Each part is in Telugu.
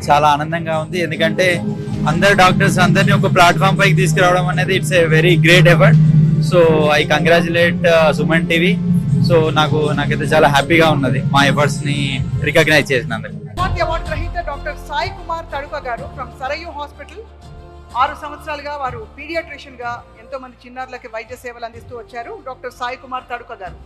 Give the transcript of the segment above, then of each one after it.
చాలా ఆనందంగా ఉంది. ఎందుకంటే అందరు డాక్టర్స్ అందరినీ ఒక ప్లాట్ఫామ్ పైకి తీసుకురావడం అనేది it's a very great effort. So I congratulate Suman TV. So నాకైతే చాలా హ్యాపీగా ఉన్నది మా ఎఫర్ట్స్ ని రికగ్నైజ్ చేసినందుకు. అవార్డు గ్రహీత డాక్టర్ సాయి కుమార్ తడుక గారు ఫ్రమ్ సరయు హాస్పిటల్. 6 సంవత్సరాలుగా వారు పీడియాట్రిషియన్ గా ఎంతో మంది చిన్నారులకి వైద్య సేవలు అందిస్తూ వచ్చారు. డాక్టర్ సాయి కుమార్ తడుక గారు.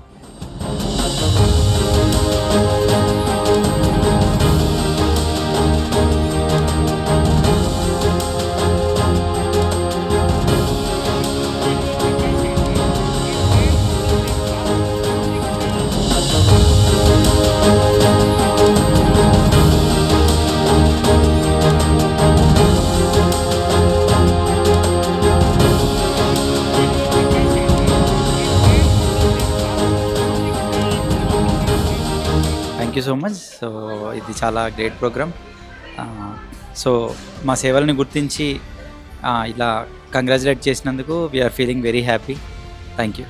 Thank you so much. So ఇది చాలా గ్రేట్ ప్రోగ్రామ్. సో మా సేవల్ని గుర్తించి ఇలా కంగ్రాచులేట్ చేసినందుకు we are feeling very happy. Thank you.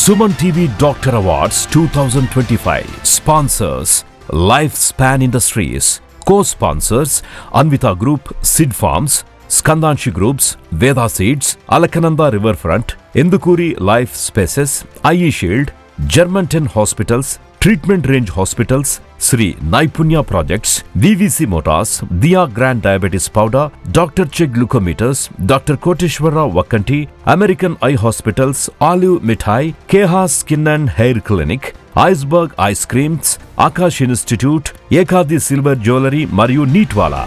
Suman TV Doctor Awards 2025 sponsors Lifespan Industries, co-sponsors Anvita Group, Sid Farms, Skandanshi Groups, Veda Seeds, Alakananda Riverfront, Endukuri Life Spaces, IE Shield, Germantown Hospitals, Treatment Range Hospitals, Sri Naipunya Projects, VVC Motors, Dia Grand Diabetes Powder, Dr. Che Glucometers, Dr. Koteshwara Vakanti, American Eye Hospitals, Olive Mithai, Keha Skin and Hair Clinic, Iceberg Ice Creams, Akash Institute, Ekadi Silver Jewelry మరియు నీట్వాలా.